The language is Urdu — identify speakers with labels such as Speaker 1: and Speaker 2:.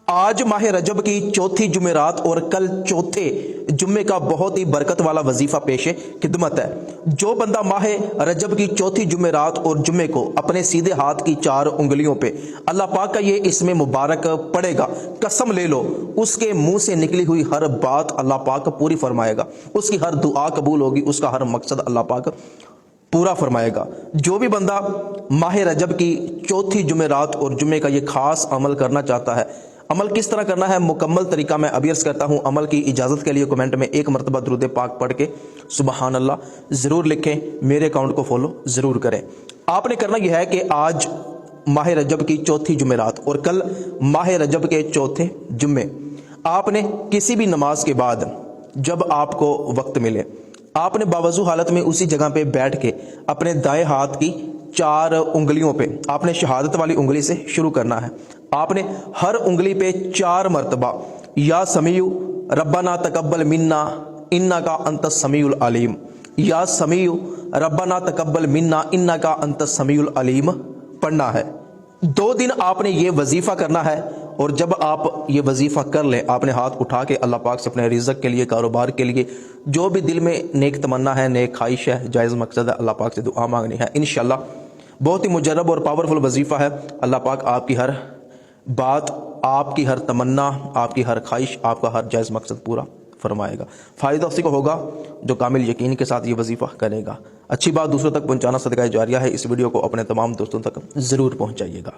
Speaker 1: آج ماہ رجب کی چوتھی جمعرات اور کل چوتھے جمعے کا بہت ہی برکت والا وظیفہ پیش خدمت ہے۔ جو بندہ ماہ رجب کی چوتھی جمعرات اور جمعے کو اپنے سیدھے ہاتھ کی 4 انگلیوں پہ اللہ پاک کا یہ اسم مبارک پڑھے گا، قسم لے لو اس کے منہ سے نکلی ہوئی ہر بات اللہ پاک پوری فرمائے گا، اس کی ہر دعا قبول ہوگی، اس کا ہر مقصد اللہ پاک پورا فرمائے گا۔ جو بھی بندہ ماہ رجب کی چوتھی جمعرات اور جمعے کا یہ خاص عمل کرنا چاہتا ہے، عمل کس طرح کرنا ہے مکمل طریقہ میں ابھی عرض کرتا ہوں۔ عمل کی اجازت کے لیے کمنٹ میں 1 مرتبہ درود پاک پڑھ کے سبحان اللہ ضرور لکھیں، میرے اکاؤنٹ کو فالو ضرور کریں۔ آپ نے کرنا یہ ہے کہ آج ماہ رجب کی چوتھی جمعرات اور کل ماہ رجب کے چوتھے جمعے آپ نے کسی بھی نماز کے بعد جب آپ کو وقت ملے، آپ نے باوضو حالت میں اسی جگہ پہ بیٹھ کے اپنے دائیں ہاتھ کی 4 انگلیوں پہ آپ نے شہادت والی انگلی سے شروع کرنا ہے۔ آپ نے ہر انگلی پہ 4 مرتبہ یا سمیع ربنا تقبل منا انکا انت السمیع العلیم، یا سمیع ربنا تقبل منا انکا انت السمیع العلیم پڑھنا ہے۔ 2 دن آپ نے یہ وظیفہ کرنا ہے، اور جب آپ یہ وظیفہ کر لیں آپ نے ہاتھ اٹھا کے اللہ پاک سے اپنے رزق کے لیے، کاروبار کے لیے، جو بھی دل میں نیک تمنا ہے، نیک خواہش ہے، جائز مقصد ہے، اللہ پاک سے دعا مانگنی ہے۔ انشاءاللہ بہت ہی مجرب اور پاورفل وظیفہ ہے۔ اللہ پاک آپ کی ہر بات، آپ کی ہر تمنا، آپ کی ہر خواہش، آپ کا ہر جائز مقصد پورا فرمائے گا۔ فائدہ اسی کو ہوگا جو کامل یقین کے ساتھ یہ وظیفہ کرے گا۔ اچھی بات دوسروں تک پہنچانا صدقہ جاریہ ہے۔ اس ویڈیو کو اپنے تمام دوستوں تک ضرور پہنچائیے گا۔